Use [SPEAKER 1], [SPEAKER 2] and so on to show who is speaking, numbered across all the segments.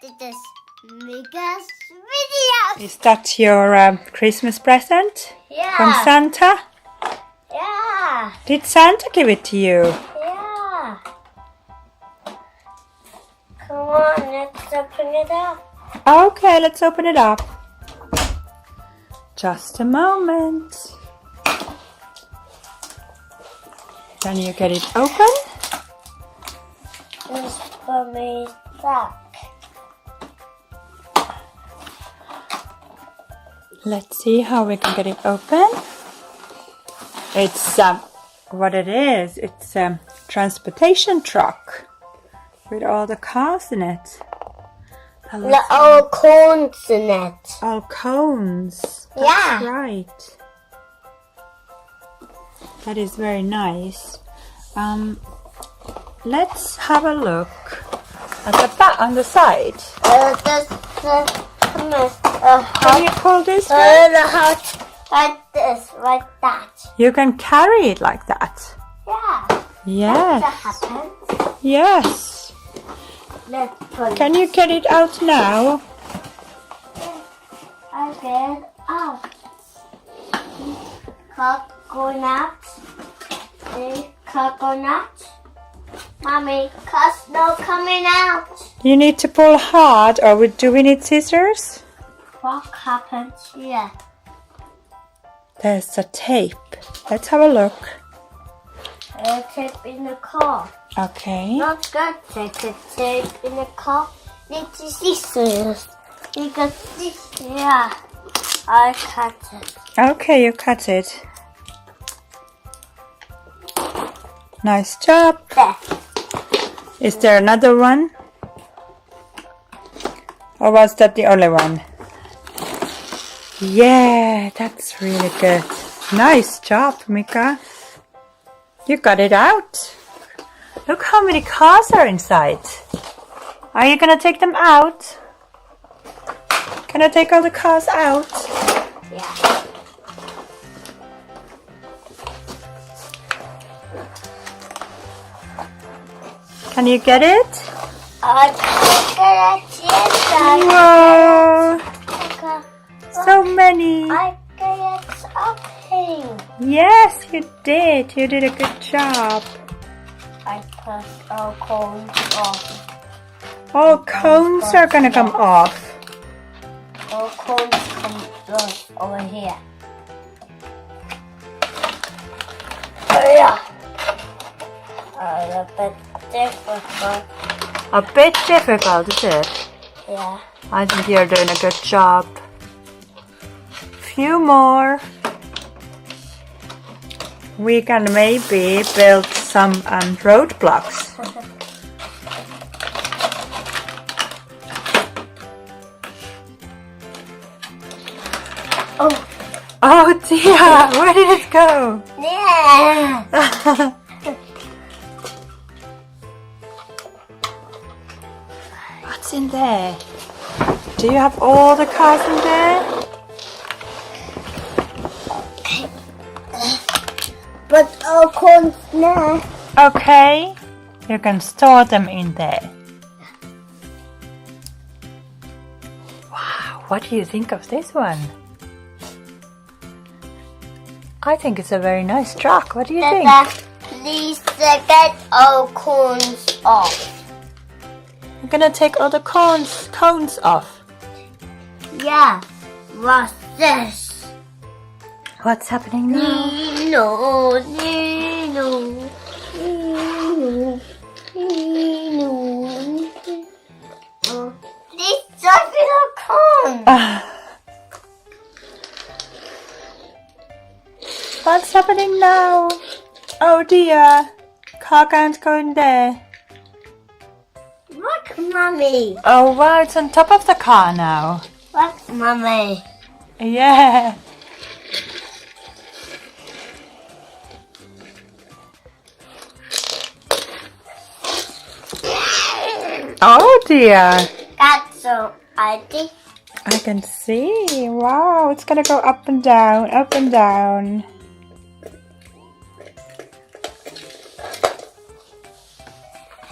[SPEAKER 1] This is Mika's video.
[SPEAKER 2] Is that your Christmas present?
[SPEAKER 1] Yeah.
[SPEAKER 2] From Santa?
[SPEAKER 1] Yeah.
[SPEAKER 2] Did Santa give it to you?
[SPEAKER 1] Yeah. Come on, let's open it up.
[SPEAKER 2] Okay, let's open it up. Just a moment. Can you get it open?
[SPEAKER 1] This for me back.
[SPEAKER 2] Let's see how we can get it open. It's what it is. It's a transportation truck with all the cars in it.
[SPEAKER 1] The old cones in it.
[SPEAKER 2] All cones. That's
[SPEAKER 1] Yeah.
[SPEAKER 2] right. That is very nice. Let's have a look at the back on the side. Can you pull this way?
[SPEAKER 1] Like this, like that.
[SPEAKER 2] You can carry it like that.
[SPEAKER 1] Yeah. That
[SPEAKER 2] Yes.
[SPEAKER 1] happens.
[SPEAKER 2] Yes.
[SPEAKER 1] Let's put it.
[SPEAKER 2] Can you get it out now?
[SPEAKER 1] I get out. Coconut. The coconut. Mommy, cause no coming out.
[SPEAKER 2] You need to pull hard, or do we need scissors?
[SPEAKER 1] What happens here?
[SPEAKER 2] There's a tape. Let's have a look.
[SPEAKER 1] Tape in the car.
[SPEAKER 2] Okay.
[SPEAKER 1] Not good. Take a tape in the car. Need to scissors. Because this, yeah. I cut it.
[SPEAKER 2] Okay, you cut it. Nice job.
[SPEAKER 1] There.
[SPEAKER 2] Is there another one? Or was that the only one? Yeah, that's really good. Nice job, Mika. You got it out. Look how many cars are inside. Are you gonna take them out? Can I take all the cars out?
[SPEAKER 1] Yeah.
[SPEAKER 2] Can you get it?
[SPEAKER 1] I get it. Yes,
[SPEAKER 2] Whoa!
[SPEAKER 1] I
[SPEAKER 2] So many.
[SPEAKER 1] I get it open.
[SPEAKER 2] Yes, you did. You did a good job.
[SPEAKER 1] I put all cones off.
[SPEAKER 2] All cones are gonna come off.
[SPEAKER 1] All cones come off over here. Oh yeah. A bit difficult.
[SPEAKER 2] A bit difficult, is it?
[SPEAKER 1] Yeah.
[SPEAKER 2] I think you're doing a good job. Few more. We can maybe build some roadblocks.
[SPEAKER 1] Oh.
[SPEAKER 2] Oh dear, where did it go?
[SPEAKER 1] Yeah.
[SPEAKER 2] What's in there? Do you have all the cars in there?
[SPEAKER 1] But all cones now.
[SPEAKER 2] Okay, you can store them in there. Wow, what do you think of this one? I think it's a very nice truck. What do you think?
[SPEAKER 1] Please get all cones off.
[SPEAKER 2] I'm gonna take all the cones off.
[SPEAKER 1] Yeah. What's this?
[SPEAKER 2] What's happening now?
[SPEAKER 1] Nino, Nino, Nino, Nino. Oh, this is a cone.
[SPEAKER 2] What's happening now? Oh dear, car can't go in there.
[SPEAKER 1] Look, Mommy.
[SPEAKER 2] Oh wow, it's on top of the car now.
[SPEAKER 1] Look, Mommy.
[SPEAKER 2] Yeah. Oh dear.
[SPEAKER 1] That's so I think.
[SPEAKER 2] I can see. Wow, it's gonna go up and down, up and down.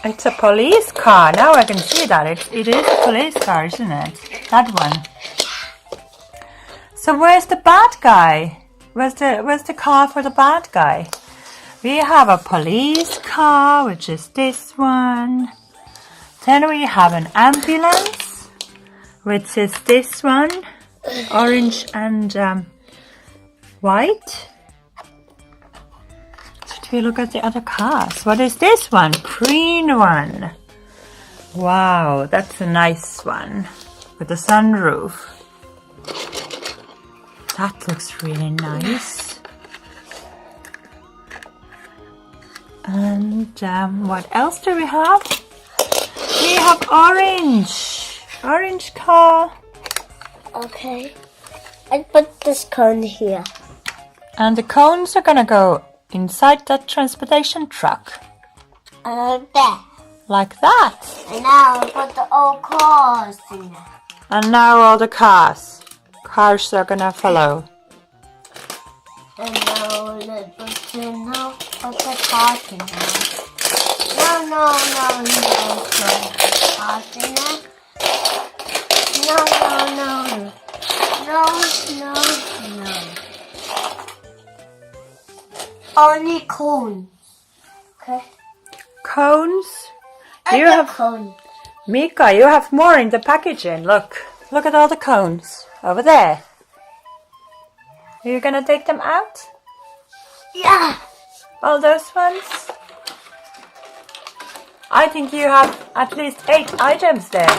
[SPEAKER 2] It's a police car. Now I can see that. It is a police car, isn't it? That one. So where's the bad guy? Where's the car for the bad guy? We have a police car, which is this one. Then we have an ambulance, which is this one. Orange and white. Should we look at the other cars? What is this one? Green one. Wow, that's a nice one with the sunroof. That looks really nice. And what else do we have? We have orange car.
[SPEAKER 1] Okay. I put this cone here.
[SPEAKER 2] And the cones are gonna go inside that transportation truck.
[SPEAKER 1] There.
[SPEAKER 2] Like that.
[SPEAKER 1] And now I put the old cars in there.
[SPEAKER 2] And now all the cars are gonna follow.
[SPEAKER 1] And now put the cars in there. No. Cars in there. No. Only cones. Okay.
[SPEAKER 2] Cones?
[SPEAKER 1] I
[SPEAKER 2] You
[SPEAKER 1] got
[SPEAKER 2] have
[SPEAKER 1] cones.
[SPEAKER 2] Mika, you have more in the packaging. Look at all the cones over there. Are you gonna take them out?
[SPEAKER 1] Yeah.
[SPEAKER 2] All those ones? I think you have at least 8 items there.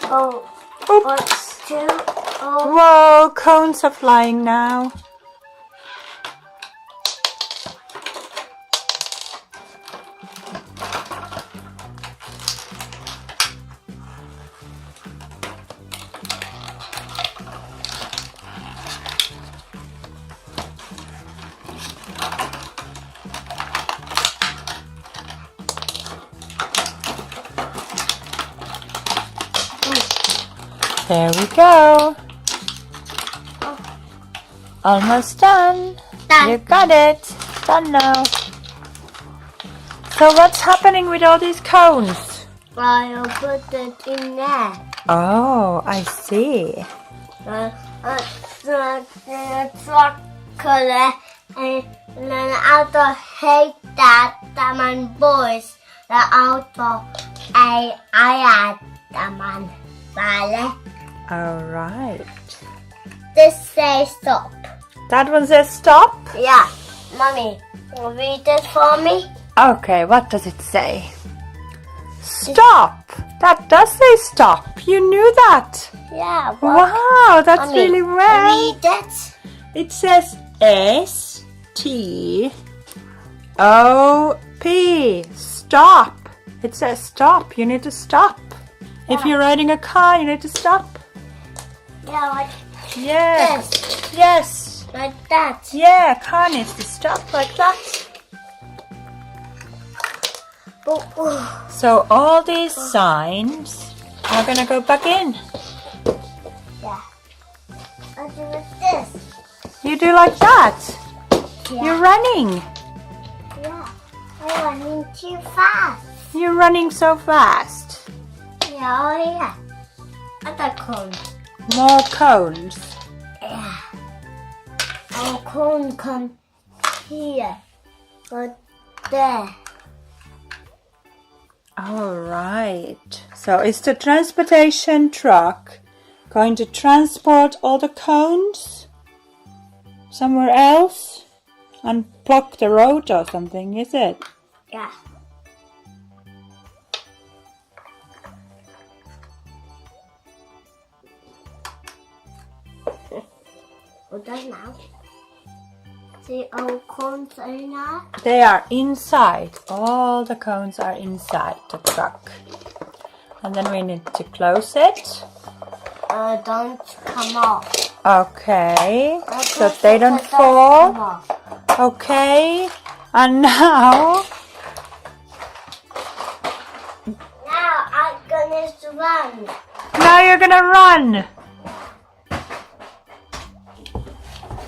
[SPEAKER 1] Oh.
[SPEAKER 2] Oops.
[SPEAKER 1] What's 2? Oh.
[SPEAKER 2] Whoa, cones are flying now. There we go. Almost done.
[SPEAKER 1] Done.
[SPEAKER 2] You got it. Done now. So what's happening with all these cones?
[SPEAKER 1] I'll put it in there.
[SPEAKER 2] Oh, I see.
[SPEAKER 1] The chocolate and then auto hate that man boys. The auto I man. Vale.
[SPEAKER 2] All right.
[SPEAKER 1] This says stop.
[SPEAKER 2] That one says stop?
[SPEAKER 1] Yeah. Mommy, read it for me.
[SPEAKER 2] Okay, what does it say? Stop! That does say stop. You knew that.
[SPEAKER 1] Yeah.
[SPEAKER 2] Wow, that's
[SPEAKER 1] Mommy,
[SPEAKER 2] really well.
[SPEAKER 1] read it.
[SPEAKER 2] It says S-T-O-P. Stop. It says stop. You need to stop. If you're riding a car, you need to stop.
[SPEAKER 1] Yeah, like
[SPEAKER 2] Yes.
[SPEAKER 1] this.
[SPEAKER 2] Yes.
[SPEAKER 1] Like that.
[SPEAKER 2] Yeah, car needs to stop like that.
[SPEAKER 1] Oh.
[SPEAKER 2] So all these signs are gonna go back in.
[SPEAKER 1] Yeah. I do with this.
[SPEAKER 2] You do like that.
[SPEAKER 1] Yeah.
[SPEAKER 2] You're running.
[SPEAKER 1] Yeah. I'm running too fast.
[SPEAKER 2] You're running so fast.
[SPEAKER 1] Yeah, oh yeah. Other cone.
[SPEAKER 2] More cones.
[SPEAKER 1] Yeah. Our cone come here. But there.
[SPEAKER 2] All right. So is the transportation truck going to transport all the cones somewhere else and block the road or something, is it?
[SPEAKER 1] Yeah. What does now? See our cones in there?
[SPEAKER 2] They are inside. All the cones are inside the truck. And then we need to close it.
[SPEAKER 1] Don't come off.
[SPEAKER 2] Okay. So they don't fall.
[SPEAKER 1] Come off.
[SPEAKER 2] Okay. And now
[SPEAKER 1] Now I'm gonna run.
[SPEAKER 2] you're gonna run.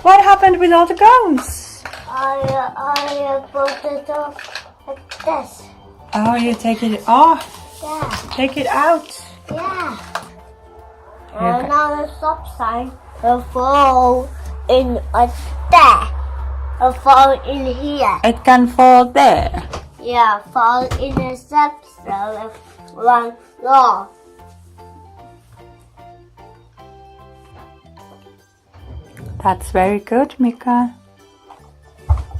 [SPEAKER 2] What happened with all the cones?
[SPEAKER 1] I put it off. this.
[SPEAKER 2] Oh, you take it off.
[SPEAKER 1] Yeah.
[SPEAKER 2] Take it out.
[SPEAKER 1] Yeah.
[SPEAKER 2] Okay.
[SPEAKER 1] And now the stop sign will fall in there. Will fall in here.
[SPEAKER 2] It can fall there.
[SPEAKER 1] Yeah, fall in the steps of one law.
[SPEAKER 2] That's very good, Mika.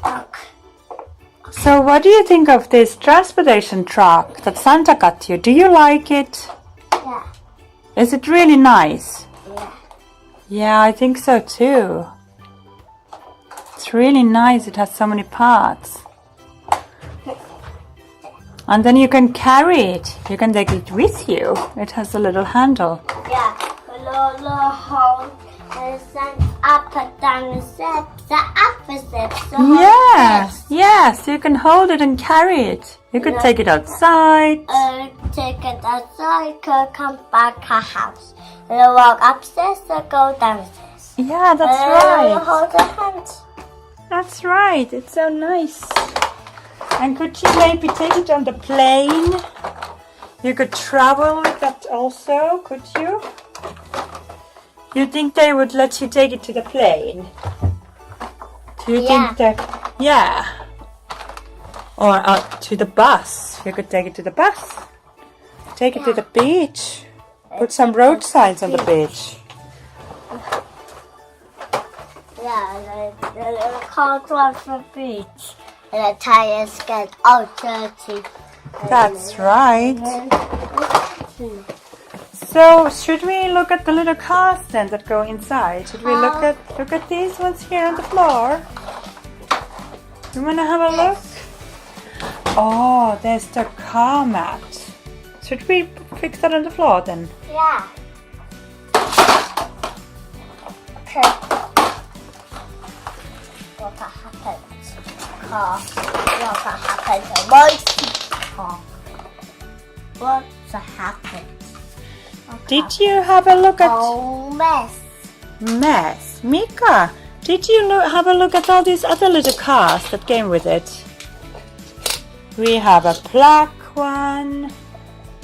[SPEAKER 1] Look.
[SPEAKER 2] So what do you think of this transportation truck that Santa got you? Do you like it?
[SPEAKER 1] Yeah.
[SPEAKER 2] Is it really nice?
[SPEAKER 1] Yeah.
[SPEAKER 2] Yeah, I think so too. It's really nice. It has so many parts. And then you can carry it. You can take it with you. It has a little handle.
[SPEAKER 1] Yeah. The little hole and send up and down the steps. The upper steps. The whole
[SPEAKER 2] Yeah.
[SPEAKER 1] steps.
[SPEAKER 2] Yes, you can hold it and carry it. You could take it outside.
[SPEAKER 1] Take it outside, come back to house. And walk upstairs and go downstairs.
[SPEAKER 2] Yeah, that's
[SPEAKER 1] And
[SPEAKER 2] right.
[SPEAKER 1] hold the hands.
[SPEAKER 2] That's right. It's so nice. And could you maybe take it on the plane? You could travel with that also, could you? You think they would let you take it to the plane? Do you think that? Yeah. Or to the bus. You could take it to the bus. Take it to the beach. Put some road signs on the beach.
[SPEAKER 1] Yeah, the car drives the beach. And the tires get all dirty.
[SPEAKER 2] That's right. So should we look at the little cars then that go inside? Should we look at these ones here on the floor? You wanna have a look? Oh, there's the car mat. Should we fix that on the floor then?
[SPEAKER 1] Yeah. Okay. What happened? Car. What happened to my car? What happened?
[SPEAKER 2] Did you have a look at
[SPEAKER 1] Oh, mess.
[SPEAKER 2] Mika, did you have a look at all these other little cars that came with it? We have a black one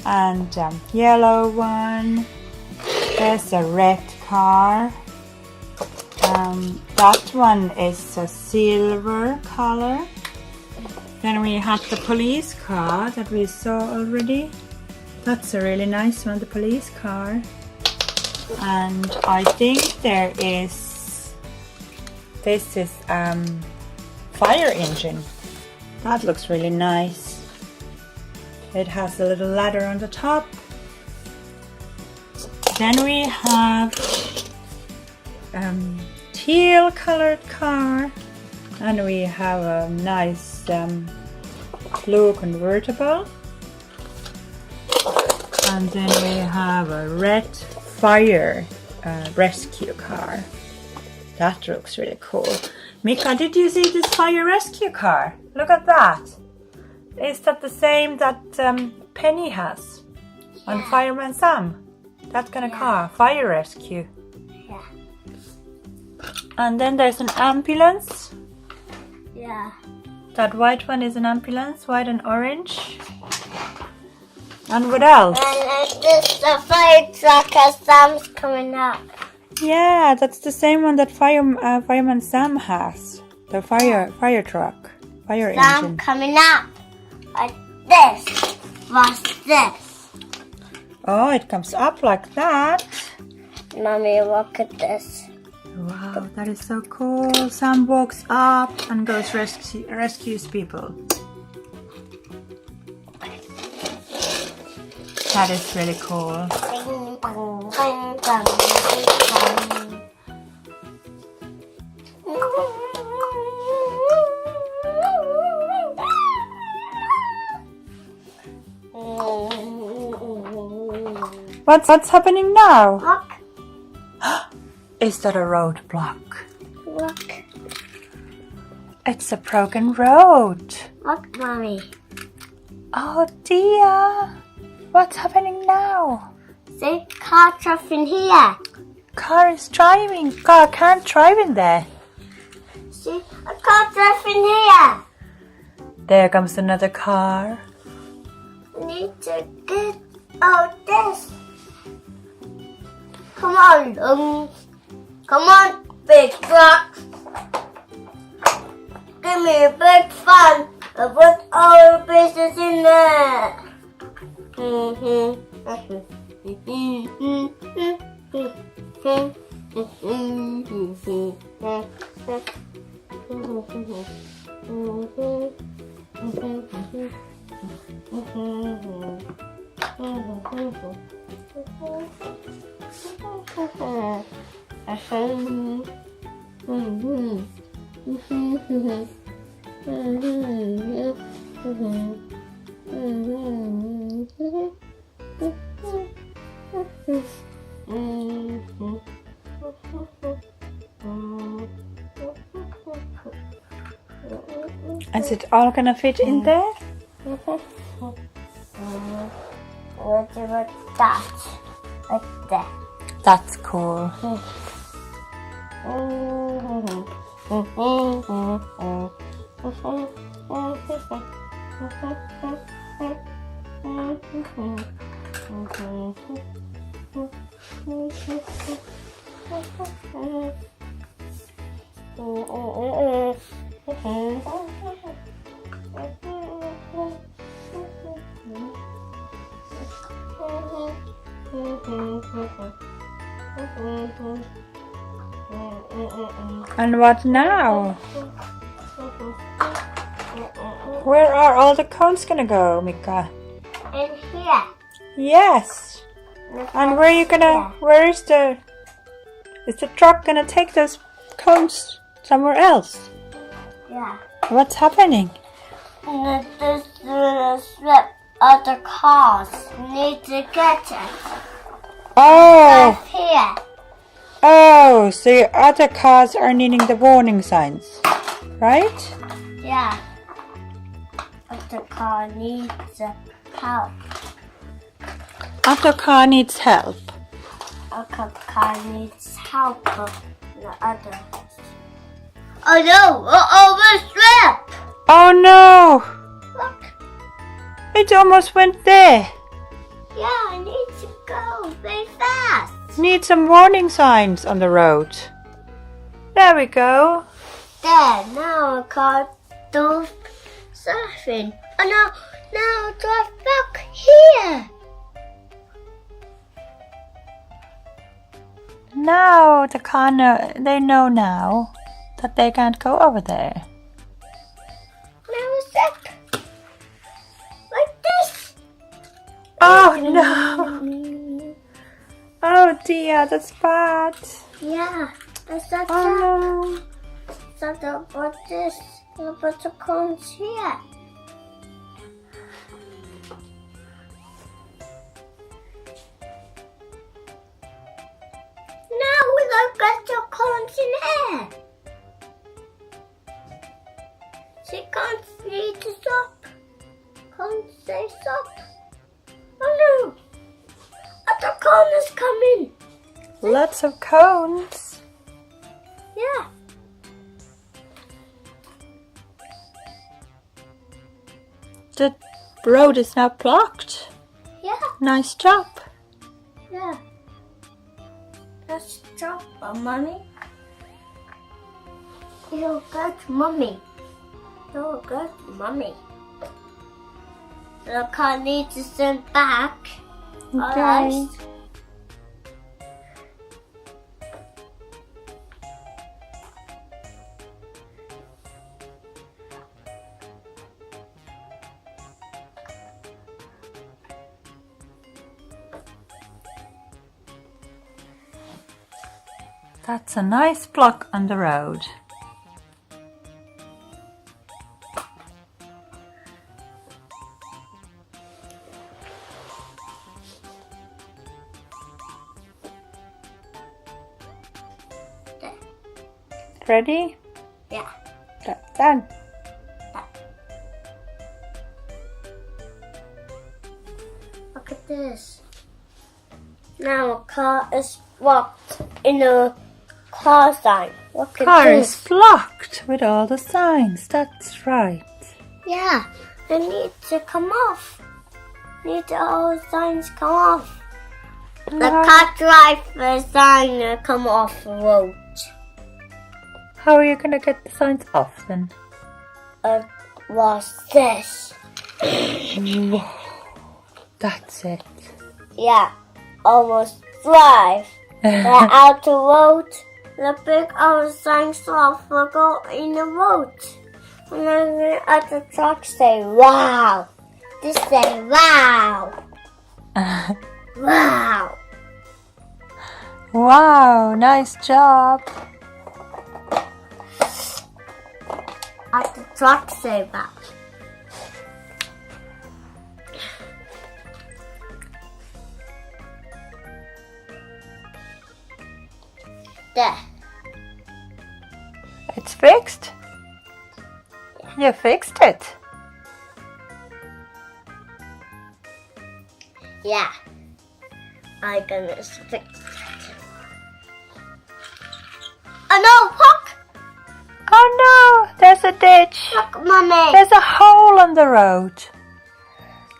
[SPEAKER 2] and a yellow one. There's a red car. That one is a silver color. Then we have the police car that we saw already. That's a really nice one, the police car. And I think this is fire engine. That looks really nice. It has a little ladder on the top. Then we have teal colored car, and we have a nice blue convertible. And then we have a red fire rescue car. That looks really cool. Mika, did you see this fire rescue car? Look at that. Is that the same that Penny has on Fireman Sam? That kind of car, fire rescue.
[SPEAKER 1] Yeah.
[SPEAKER 2] And then there's an ambulance.
[SPEAKER 1] Yeah.
[SPEAKER 2] That white one is an ambulance, white and orange. And what else?
[SPEAKER 1] And this the fire truck as Sam's coming up.
[SPEAKER 2] Yeah, that's the same one that Fireman Sam has. The fire truck, fire
[SPEAKER 1] Sam
[SPEAKER 2] engine.
[SPEAKER 1] coming up. Like this. What's this?
[SPEAKER 2] Oh, it comes up like that.
[SPEAKER 1] Mommy, look at this.
[SPEAKER 2] Wow, that is so cool. Sam walks up and goes rescues people. That is really cool.
[SPEAKER 1] Bing, bang, bang, bang, bang.
[SPEAKER 2] What's happening now?
[SPEAKER 1] Look,
[SPEAKER 2] Is that a roadblock?
[SPEAKER 1] look,
[SPEAKER 2] It's a broken road.
[SPEAKER 1] look, Mommy.
[SPEAKER 2] Oh dear. What's happening now?
[SPEAKER 1] See, car truck in here.
[SPEAKER 2] Car is driving. Car can't drive in there.
[SPEAKER 1] See, a car truck in here.
[SPEAKER 2] There comes another car.
[SPEAKER 1] Need to get out this. Come on, come on, big truck. Give me a big fun. I put all the pieces in there.
[SPEAKER 2] Is it all gonna fit in there?
[SPEAKER 1] What about that? Like that.
[SPEAKER 2] That's cool. And what now? Where are all the cones gonna go, Mika?
[SPEAKER 1] In here.
[SPEAKER 2] Yes. And where are you gonna? Where is the truck gonna take those cones somewhere else?
[SPEAKER 1] Yeah.
[SPEAKER 2] What's happening?
[SPEAKER 1] This slip of the cars. Need to get it.
[SPEAKER 2] Oh.
[SPEAKER 1] Up here.
[SPEAKER 2] Oh, so your other cars are needing the warning signs, right?
[SPEAKER 1] Yeah. But the car needs help.
[SPEAKER 2] Other car needs help.
[SPEAKER 1] The car needs help. The other. Oh no! Overslip!
[SPEAKER 2] Oh no!
[SPEAKER 1] Look.
[SPEAKER 2] It almost went there.
[SPEAKER 1] Yeah, I need to go very fast.
[SPEAKER 2] Need some warning signs on the road. There we go.
[SPEAKER 1] There, now I got those surfing. Oh no, now drive back here.
[SPEAKER 2] Now the car they know now that they can't go over there.
[SPEAKER 1] Now zip. Like this.
[SPEAKER 2] Oh no! Oh dear, that's bad.
[SPEAKER 1] Yeah, I said
[SPEAKER 2] Oh no!
[SPEAKER 1] that about this. About the cones here. Now we look at the cones in here. She can't need to stop. Can't say stop. Oh no! Other cone is coming.
[SPEAKER 2] Lots of cones.
[SPEAKER 1] Yeah.
[SPEAKER 2] The road is now blocked.
[SPEAKER 1] Yeah.
[SPEAKER 2] Nice job.
[SPEAKER 1] Yeah. Let's drop Mommy. You're good, Mommy. You're good, Mommy. The car needs to send back.
[SPEAKER 2] Okay.
[SPEAKER 1] Alright.
[SPEAKER 2] That's a nice block on the road. Ready?
[SPEAKER 1] Yeah.
[SPEAKER 2] Done.
[SPEAKER 1] Look at this. Now a car is blocked in a car sign. Look at
[SPEAKER 2] Car
[SPEAKER 1] this.
[SPEAKER 2] is blocked with all the signs. That's right.
[SPEAKER 1] Yeah, it needs to come off. Need all signs come off. The car driver sign will come off the road.
[SPEAKER 2] How are you gonna get the signs off then?
[SPEAKER 1] What's this?
[SPEAKER 2] Whoa. That's it.
[SPEAKER 1] Yeah, almost drive. They're out the road. The big old signs off will go in the road. And then the other trucks say, wow. This say, wow. Wow.
[SPEAKER 2] Wow, nice job.
[SPEAKER 1] And the trucks say, wow. There.
[SPEAKER 2] It's fixed. You fixed it.
[SPEAKER 1] Yeah. I'm gonna fix it. Oh no, look!
[SPEAKER 2] Oh no, there's a ditch.
[SPEAKER 1] Look, Mommy.
[SPEAKER 2] There's a hole on the road.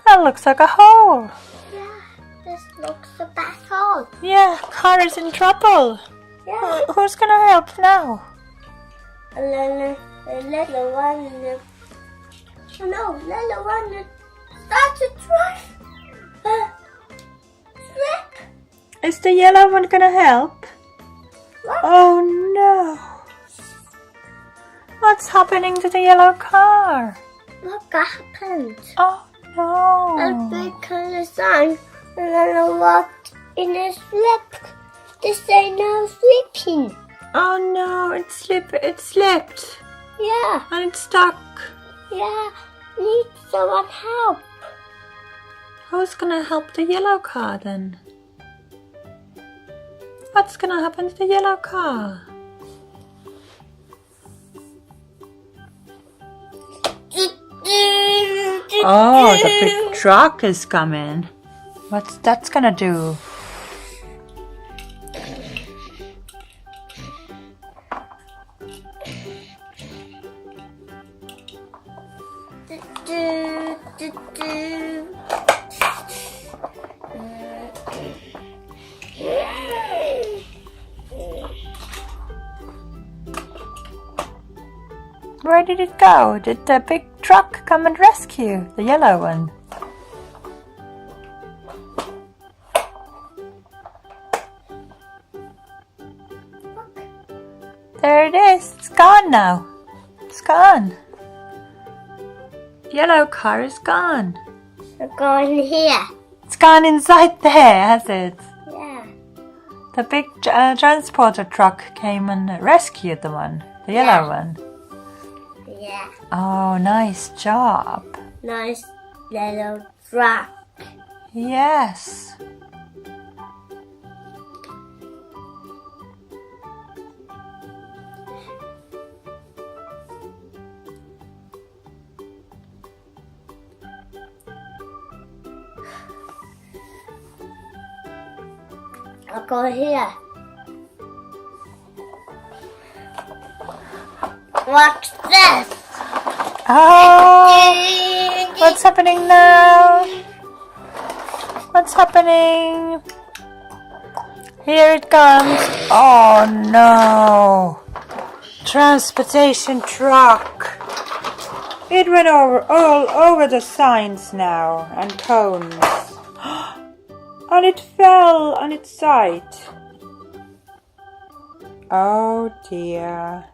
[SPEAKER 2] That looks like a hole.
[SPEAKER 1] Yeah, this looks a bad hole.
[SPEAKER 2] Yeah, car is in trouble.
[SPEAKER 1] Yeah.
[SPEAKER 2] Who's gonna help now?
[SPEAKER 1] A little one. Oh no, little one. Start to drive. Slip.
[SPEAKER 2] Is the yellow one gonna help?
[SPEAKER 1] Look.
[SPEAKER 2] Oh no. What's happening to the yellow car?
[SPEAKER 1] Look what happened.
[SPEAKER 2] Oh no.
[SPEAKER 1] A big color sign. And then a lot in a slip. This say no sleeping.
[SPEAKER 2] Oh no, it slipped.
[SPEAKER 1] Yeah,
[SPEAKER 2] And it's stuck.
[SPEAKER 1] yeah. Need someone help.
[SPEAKER 2] Who's gonna help the yellow car then? What's gonna happen to the yellow car? Oh, the big truck is coming. What's that's gonna do? Where did it go? Did the big truck come and rescue the yellow one? There it is. It's gone now. It's gone. Yellow car is gone.
[SPEAKER 1] We're going here.
[SPEAKER 2] It's gone inside there, has it?
[SPEAKER 1] Yeah.
[SPEAKER 2] The big transporter truck came and rescued the one, the yellow one.
[SPEAKER 1] Yeah.
[SPEAKER 2] Oh, nice job.
[SPEAKER 1] Nice little truck.
[SPEAKER 2] Yes.
[SPEAKER 1] I'll go here. What's this?
[SPEAKER 2] Oh, what's happening now? What's happening? Here it comes. Oh no. Transportation truck. It went all over the signs now and cones. And it fell on its side. Oh dear.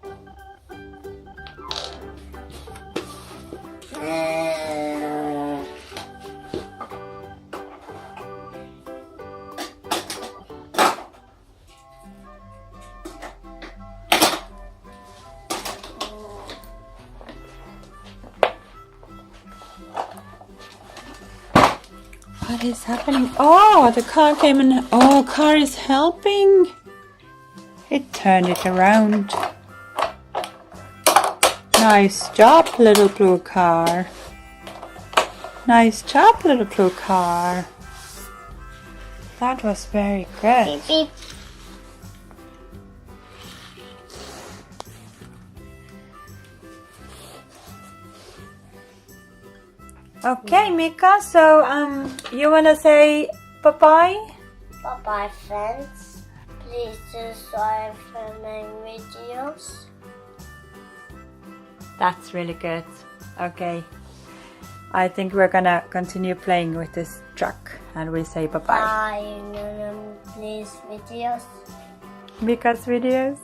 [SPEAKER 2] What is happening? Oh, the car came and car is helping. It turned it around. Nice job, little blue car. Nice job, little blue car. That was very good.
[SPEAKER 1] Beep, beep.
[SPEAKER 2] Okay, Mika, so you wanna say bye-bye?
[SPEAKER 1] Bye-bye, friends. Please subscribe for my videos.
[SPEAKER 2] That's really good. Okay. I think we're gonna continue playing with this truck and we say bye-bye.
[SPEAKER 1] Bye, please videos.
[SPEAKER 2] Mika's videos.